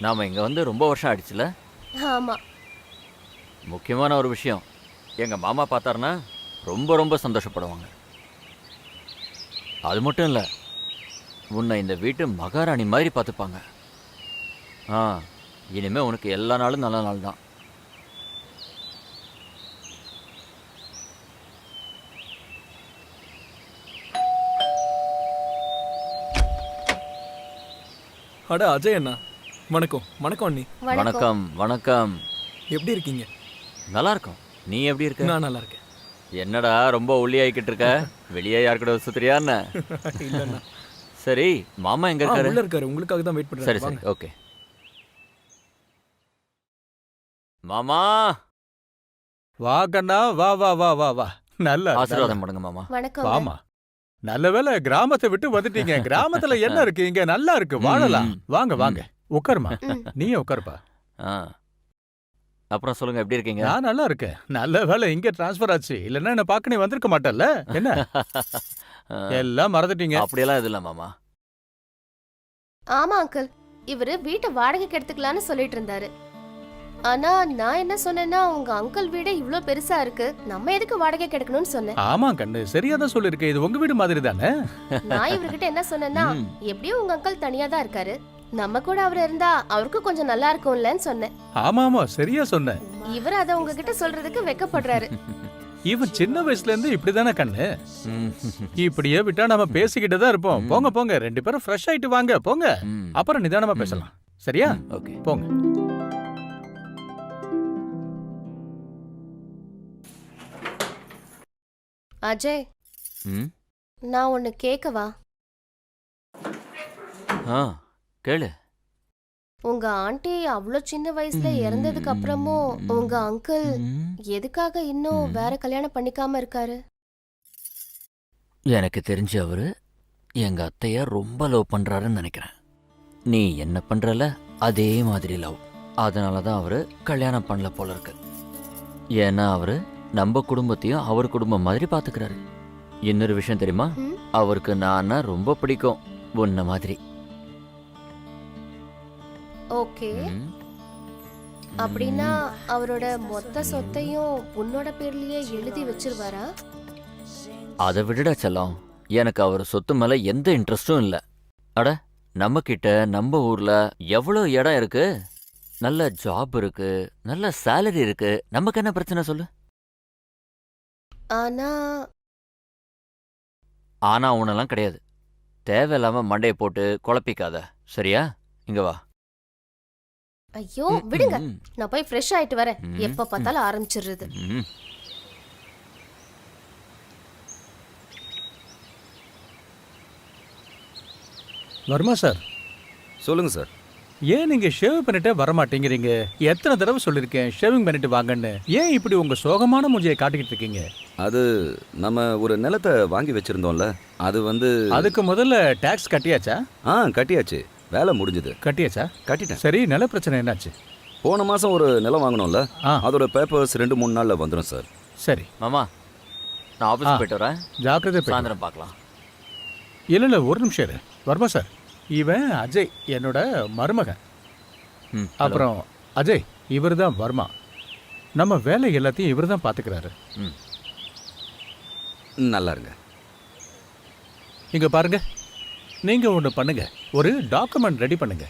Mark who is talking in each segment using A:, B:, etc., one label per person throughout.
A: நாம இங்க வந்து ரொம்ப வருஷம் ஆயிடுச்சுல.
B: ஆமா.
A: முக்கியமான ஒரு விஷயம், எங்க மாமா பார்த்தாருன்னா ரொம்ப ரொம்ப சந்தோஷப்படுவாங்க. அது மட்டும் இல்ல, உன்னை இந்த வீட்டு மகாராணி மாதிரி பார்த்துப்பாங்க. ஆ, இனிமே உனக்கு எல்லா நாளும் நல்ல நாள் தான்.
C: அட அஜய் அண்ணா, வணக்கம். வணக்கம் அண்ணி.
A: வணக்கம் வணக்கம்.
C: எப்படி இருக்கீங்க?
A: நல்லா இருக்கும். நீ எப்படி இருக்க?
C: நான் நல்லா இருக்கேன்.
A: என்னடா ரொம்ப ஒல்லி ஆகிக்கிட்டு இருக்க? வெளியே யார் கூட சுத்துறியா என்ன?
C: இல்லண்ணா.
A: சரி, மாமா எங்க இருக்காரு?
C: உள்ள இருக்காரு. உங்களுக்காக தான் வெயிட்
A: சரி
C: பண்றேன்.
A: சரி, ஓகே. மாமா,
D: வா கண்ணா, வா வா வா வா வா. நல்ல
A: ஆசீர்வாதம் பண்ணுங்க மாமா.
B: வணக்கம்.
D: வாமா. நல்ல வேளை கிராமத்தை விட்டு வந்துட்டீங்க. கிராமத்துல என்ன இருக்கு? இங்க நல்லா இருக்கு, வாழலாம். வாங்க வாங்க, உட்காருமா. நீ உட்காருப்பா.
A: ஆ, அப்புறம் சொல்லுங்க, எப்படி இருக்கீங்க?
D: நான் நல்லா இருக்கேன். நல்ல வேளை இங்க டிரான்ஸ்பர் ஆச்சு. இல்லன்னா என்ன பார்க்க நீ வந்திருக்க மாட்டல்ல. என்ன எல்லாம் மறந்துட்டீங்க?
A: அப்படியெல்லாம் இது இல்ல மாமா.
B: ஆமா அங்கிள், இவரு வீட்டை வாடகைக்கு எடுத்துக்கலான்னு சொல்லிட்டு இருந்தாரு. ஆனா நான் என்ன சொன்னேன்னா, உங்க அங்கிள் வீடு இவ்ளோ பெருசா இருக்கு, நம்ம எதுக்கு வாடகைக்கு எடுக்கணும்னு சொன்னேன்.
D: ஆமா கண்ணு, சரியாதான் சொல்லிருக்கேன். இது உங்க வீடு மாதிரி தானே.
B: நான் இவர்கிட்ட என்ன சொன்னேன்னா, எப்படியும் உங்க அங்கிள் தனியா தான் இருக்காரு, நம்ம கூட அவர் இருந்தா அவருக்கு கொஞ்சம் நல்லா இருக்கும்லன்னு சொன்னேன்.
D: ஆமா ஆமா, சரியா சொன்ன.
B: இவர் அத உங்ககிட்ட சொல்றதுக்கு வெக்கப்படுறாரு.
D: இவன் சின்ன வயசுல இருந்து இப்படிதானே கண்ணு. இப்படியே விட்டா நம்ம பேசிக்கிட்டு தான் இருப்போம். போங்க போங்க, ரெண்டு பேரும் ஃப்ரெஷ் ஆயிட்டு வாங்க, போங்க. அப்புறம் நிதானமா பேசலாம், சரியா?
A: ஓகே,
D: போங்க.
B: அஜய்,
A: ம்,
B: நான் ஒன்னு கேக்கவா?
A: ஆ, கேளு.
B: உங்க ஆண்டி அவ்ளோ சின்ன வயசுல இறந்ததுக்கு அப்புறமும் உங்க அங்கிள் எதுக்காக இன்னும் வேற கல்யாணம் பண்ணிக்காம இருக்காரு?
A: எனக்கு தெரிஞ்ச அவரு எங்க அத்தைய ரொம்ப லவ் பண்றாருன்னு நினைக்கிறேன். நீ என்ன பண்றல அதே மாதிரி லவ். அதனாலதான் அவரு கல்யாணம் பண்ணல போல இருக்கு. ஏன்னா அவரு நம்ம குடும்பத்தையும் அவர் குடும்பம் மாதிரி பாத்துக்கிறாரு. இன்னொரு விஷயம் தெரியுமா, அவருக்கு நான்னா ரொம்ப பிடிக்கும், உன்ன மாதிரி.
B: ஓகே, அப்படின்னா அவரோட மொத்த சொத்தையும் உன்னோட பேர்லயே எழுதி வச்சிருவாரா?
A: அதை விடுடா செல்லம், எனக்கு அவர் சொத்து மேல எந்த இன்ட்ரெஸ்டும் இல்ல. அட, நம்ம கிட்ட நம்ம ஊர்ல எவ்வளவு இடம் இருக்கு, நல்ல ஜாப் இருக்கு, நல்ல சேலரி இருக்கு, நமக்கு என்ன பிரச்சனை சொல்லு? ஆனா உனெல்லாம் கிடையாது. தேவையில்லாம மண்டையை போட்டு குழப்பிக்காத, சரியா? இங்க வா.
B: ஐயோ விடுங்க, நான் போய் ஃப்ரெஷ் ஆயிட்டு வரேன். எப்ப பார்த்தாலும் ஆரம்பிச்சிடுறது.
D: வர்மா சார்.
E: சொல்லுங்க சார்.
D: ஏன் நீங்க ஷேவ் பண்ணிட்டே வர மாட்டேங்கிறீங்க? எத்தனை தடவை சொல்லிருக்கேன் ஷேவிங் பண்ணிட்டு வாங்கன்னு. ஏன் இப்படி உங்க சோகமான மூஞ்சியை காட்டிக்கிட்டு இருக்கீங்க?
E: அது நம்ம ஒரு நிலத்தை வாங்கி வச்சிருந்தோம்ல, அது
D: அதுக்கு முதல்ல டாக்ஸ் கட்டியாச்சா?
E: கட்டியாச்சு, வேலை முடிஞ்சது.
D: கட்டியாச்சா?
E: கட்டிட்டேன்.
D: சரி, நில பிரச்சனை என்னாச்சு?
E: போன மாசம் ஒரு நிலம் வாங்கணும்ல, அதோட பேப்பர்ஸ் 2-3 நாள்ல வந்துடும் சார்.
D: சரி
A: மாமா, நான் ஆபீஸ் போயிட்டு வரேன்.
D: ஜாக்கிரதை,
A: சாயந்தரம் பார்க்கலாம்.
D: இல்ல ஒரு நிமிஷம் இரு. வர்மா சார், இவன் அஜய், என்னோட மருமகன். அப்புறம் அஜய், இவர் தான் வர்மா. நம்ம வேலை எல்லாத்தையும் இவர் தான் பார்த்துக்கிறாரு.
E: நல்லா இருங்க.
D: இங்க பாருங்க, நீங்க ஒன்று பண்ணுங்க, ஒரு டாக்குமெண்ட் ரெடி பண்ணுங்க.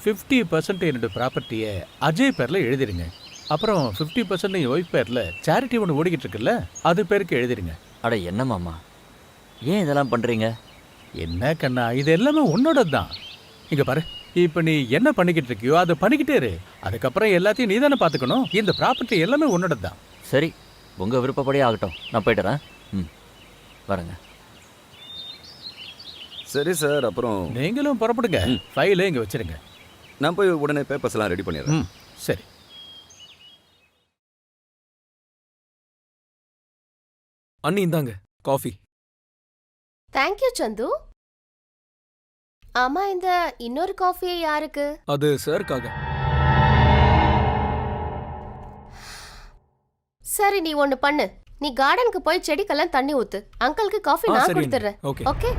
D: 50% என்னோட ப்ராப்பர்ட்டியை அஜய் பேர்ல எழுதிருங்க. அப்புறம் 50% என் ஒய்ஃப் பேர்ல சேரிட்டி ஒன்று ஓடிக்கிட்டு இருக்குல்ல, அது பேருக்கு எழுதிருங்க.
A: அட என்ன மாமா, ஏன் இதெல்லாம் பண்றீங்க?
D: என்ன கண்ணா, இது எல்லாமே உன்னோட தான். இங்க பாரு, இப்ப நீ என்ன பண்ணிக்கிட்டு இருக்கியோ அதை பண்ணிக்கிட்டே இரு. அதுக்கப்புறம் எல்லாத்தையும் நீ தானே பாத்துக்கணும். இந்த ப்ராப்பர்ட்டி எல்லாமே உன்னோட தான்.
A: சரி, உங்க விருப்பப்படியே ஆகட்டும், நான் போயிட்டுறேன். வரேங்க.
E: சரி சார், அப்புறம்
D: நீங்களும் புறப்படுங்க. ஃபைலை இங்க வச்சிருங்க.
E: நான் போய் உடனே பேப்பர்ஸ் எல்லாம் ரெடி பண்ணிடுறேன்.
D: சரி.
C: அண்ணி இந்தாங்க காஃபி.
B: தேங்க்யூ சந்து. ஆமா, இந்த இன்னொரு காஃபி யாருக்கு?
C: அது சார்க்காக.
B: சரி, நீ ஒன்னு பண்ணு, நீ கார்டனுக்கு போய் செடிக்கெல்லாம் தண்ணி ஊத்து. அங்கிளுக்கு காஃபி நான் கொடுத்துறேன். ஓகே?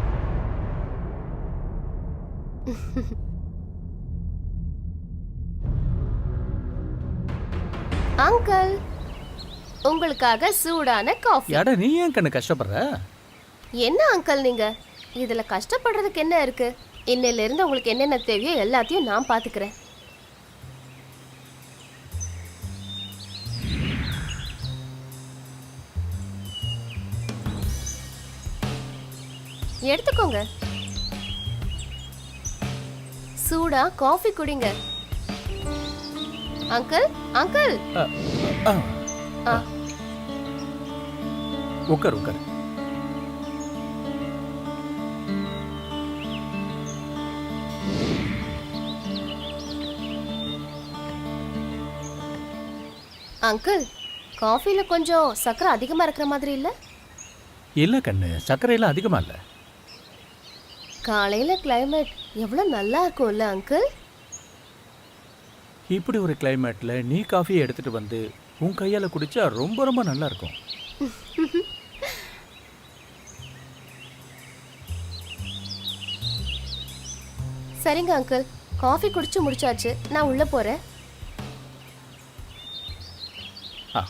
B: அங்கிள், உங்களுக்காக சூடான காஃபி.
D: எட நீ ஏன் கண்ணு கஷ்டப்படுற?
B: என்ன அங்கிள் நீங்க, இதுல கஷ்டப்படுறதுக்கு என்ன இருக்கு? இன்னையில இருந்து உங்களுக்கு என்னென்ன தேவையோ எல்லாத்தையும் நான் பாத்துக்கிறேன். எடுத்துக்கோங்க, சூடா காஃபி குடிங்க. Uncle, uncle. ஆ,
D: உட்கார் உட்கார்.
B: அங்கிள், காஃபில கொஞ்சம் சக்கரை அதிகமா இருக்கிற மாதிரி இல்ல?
D: இல்ல கண்ணு, சர்க்கரையெல்லாம் அதிகமா இல்ல.
B: காலையில கிளைமேட் எவ்வளவு நல்லா இருக்கும்ல அங்கிள்?
D: இப்படி ஒரு கிளைமேட்ல நீ காஃபியை எடுத்துட்டு வந்து உன் கையால குடிச்சா ரொம்ப ரொம்ப நல்லா இருக்கும்.
B: சரிங்க அங்கிள், காஃபி குடிச்சு முடிச்சாச்சு, நான் உள்ள போறேன்.
D: ஆ.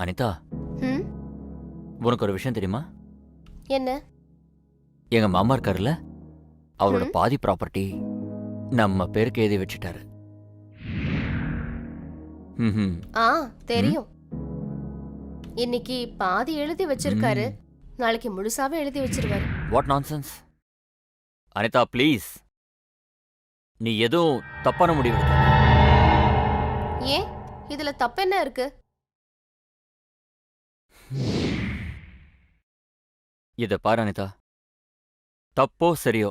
A: அனிதா,
B: ம்,
A: உனக்கு ஒரு விஷயம் தெரியுமா?
B: என்ன?
A: எங்க மாமா இருக்காருல்ல, அவரோட பாதி ப்ராப்பர்ட்டி நம்ம பேருக்கு எழுதி வச்சுட்டாரு. ம்ஹும்.
B: ஆ, தெரியும். இன்னைக்கு பாதி எழுதி வச்சிருக்காரு, நாளைக்கு முழுசாவே எழுதி வச்சிருவாரு.
A: What nonsense? அனிதா ப்ளீஸ், நீ எதுவும் தப்பான முடிவு எடுக்காத.
B: ஏன், இதுல தப்பென்ன இருக்கு?
A: இத பாரு அனிதா, தப்போ சரியோ,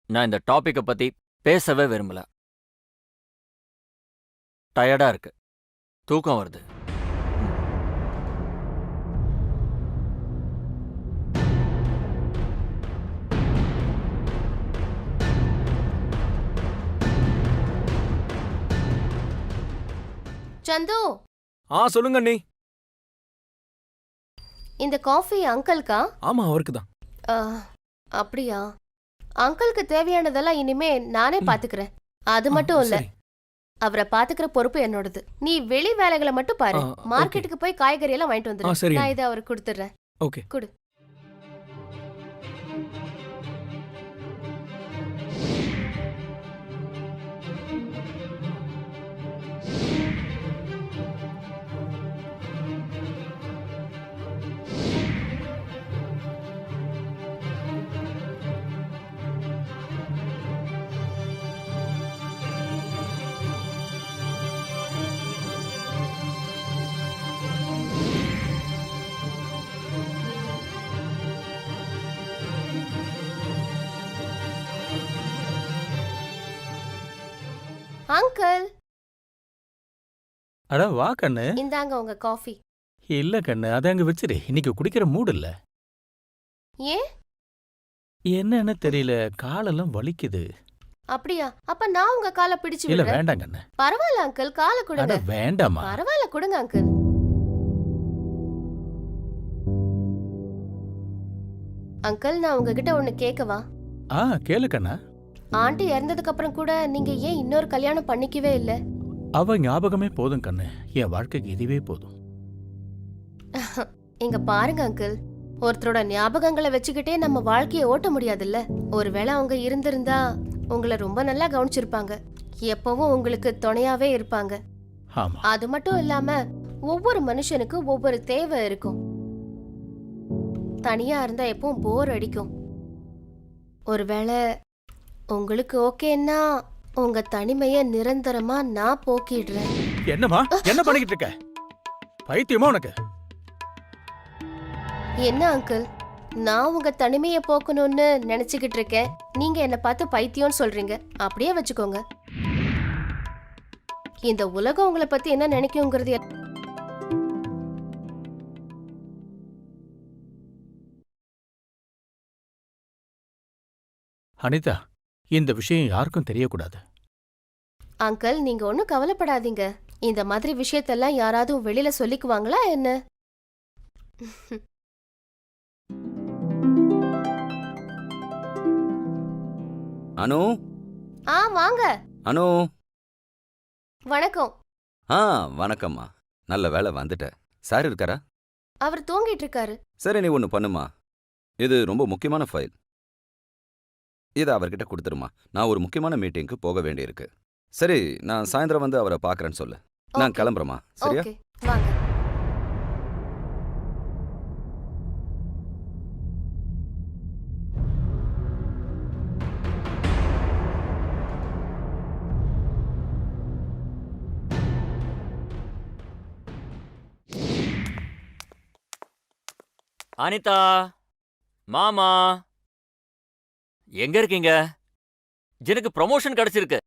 A: நான் இந்த டாபிக்கை பத்தி பேசவே விரும்பல. டயர்டா இருக்கு, தூக்கம் வருது.
B: சந்து,
C: சொல்லுங்க அண்ணி.
B: இந்த காஃபி அங்கிள்கா?
C: ஆமா, அவருக்கு தான்.
B: அப்படியா? அங்கிளுக்கு தேவையானதெல்லாம் இனிமே நானே பாத்துக்கிறேன். அது மட்டும் இல்ல,
C: சரி.
B: அவரை பாத்துக்கிற பொறுப்பு என்னோடது. நீ வெளி வேலைகளை மட்டும் பாரு. மார்க்கெட்டுக்கு போய் காய்கறி எல்லாம் வாங்கிட்டு வந்துரு.
C: சரி.
B: நான் இதை அவருக்கு கொடுத்துறேன்.
C: ஓகே.
B: குடு. அங்கிள்,
D: அட வா கண்ணு.
B: இந்தாங்க உங்க காஃபி.
D: இல்ல கண்ணு, அதை அங்க வச்சிரு. இன்னைக்கு குடிக்கிற மூடு இல்ல.
B: ஏன்?
D: என்னன்னு தெரியல, காலெல்லாம் வலிக்குது.
B: அப்படியா? அப்ப நான் உங்க காலை பிடிச்சு
D: இல்ல
B: விடுறேன்.
D: வேண்டாம் கண்ணு.
B: பரவாயில்ல அங்கிள், காலை
D: அட
B: கொடுங்க.
D: வேண்டாமா.
B: பரவாயில்ல, கொடுங்க அங்கிள். அங்கிள், நான் உங்ககிட்ட ஒண்ணு கேட்கவா?
D: கேளு கண்ணா.
B: ஆண்டி இறந்ததுக்கு அப்புறம் கூட நீங்க ஏன் இன்னொரு கல்யாணம் பண்ணிக்கவே இல்ல?
D: அவ ஞாபகமே போதும் கண்ணு, என் வாழ்க்கைக்கு இதுவே போதும்.
B: இங்க பாருங்க அங்கிள், ஒருத்தரோட ஞாபகங்களை வச்சுக்கிட்டே நம்ம வாழ்க்கையை ஓட்ட முடியாதுல்ல. ஒருவேளை அவங்க இருந்திருந்தா உங்களை ரொம்ப நல்லா கவனிச்சிருப்பாங்க, எப்பவும் உங்களுக்கு துணையாவே இருப்பாங்க.
D: ஆமா.
B: அது மட்டும் இல்லாம ஒவ்வொரு மனுஷனுக்கு ஒவ்வொரு தேவை இருக்கும். தனியா இருந்தா எப்பவும் போர் அடிக்கும். ஒருவேளை உங்களுக்கு ஓகேன்னா உங்க தனிமைய நிரந்தரமா நான் போக்கிடுறேன்.
D: என்னமா என்ன பண்ணிக்கிட்டு இருக்க? பைத்தியமா உனக்கு?
B: என்ன அங்கிள், நான் உங்க தனிமையை போக்கணும்னு நினைச்சுக்கிட்டு இருக்கேன், நீங்க என்ன பார்த்து பைத்தியம்னு சொல்றீங்க. அப்படியே வச்சுக்கோங்க. இந்த உலகம் உங்களை பத்தி என்ன நினைக்குங்கிறது
D: அனிதா, இந்த விஷயம் யாருக்கும் தெரியக்கூடாது.
B: அங்கிள், நீங்க ஒன்றும் கவலைப்படாதீங்க. இந்த மாதிரி விஷயத்தெல்லாம் யாராவது வெளியில சொல்லிக்குவாங்களா என்ன?
E: அனு
B: வாங்க.
E: அனு.
B: வணக்கம்.
E: வணக்கம்மா. நல்ல வேலை வந்துட்ட. சார் இருக்காரா?
B: அவர் தூங்கிட்டு இருக்காரு.
E: சரி, நீ ஒன்று பண்ணுமா, இது ரொம்ப முக்கியமான ஃபைல். இதை அவர்கிட்ட கொடுத்துருமா. நான் ஒரு முக்கியமான மீட்டிங்க்கு போக வேண்டியிருக்கு. சரி, நான் சாயந்தரம் வந்து அவரை பார்க்குறேன்னு சொல்லு. நான்
B: Okay.
E: கிளம்புறேம்மா. சரியா?
B: ஓகே, வாங்க.
A: அனிதா, மாமா, எங்க இருக்கீங்க? எனக்கு ப்ரமோஷன் கிடைச்சிருக்கு.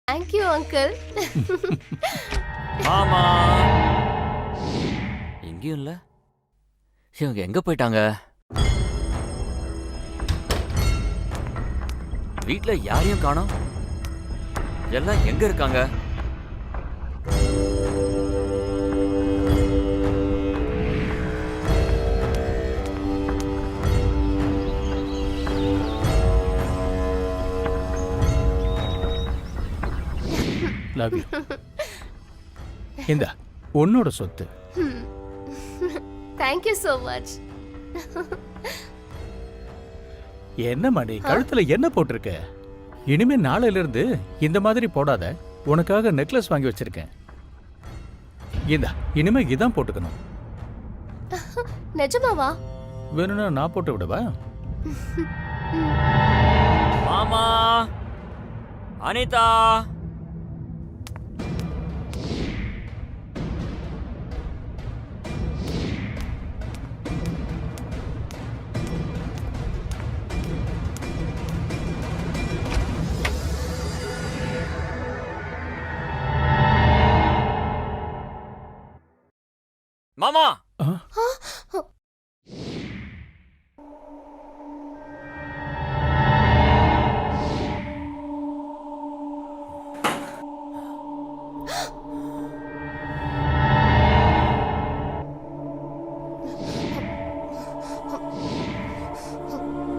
B: Thank you uncle.
A: மாமா, எங்கேயும் இல்ல. இவங்க எங்க போயிட்டாங்க? வீட்ல யாரையும் காணோம். எல்லாம் எங்க இருக்காங்க?
D: Love you. இந்த உன்னோட சொத்து.
B: Thank you so much.
D: என்ன மணி, கழுத்துல என்ன போட்டிருக்க? இனிமே நாளையில இருந்து இந்த மாதிரி போடாத. உனக்காக நெக்லஸ் வாங்கி வச்சிருக்கேன். இந்த இனிமே இதான் போட்டுக்கணும்.
B: நிஜமாவா?
D: வேணும்னா நான் போட்டு விடவா?
A: மாமா, அனிதா, மாமா,
D: ஆ?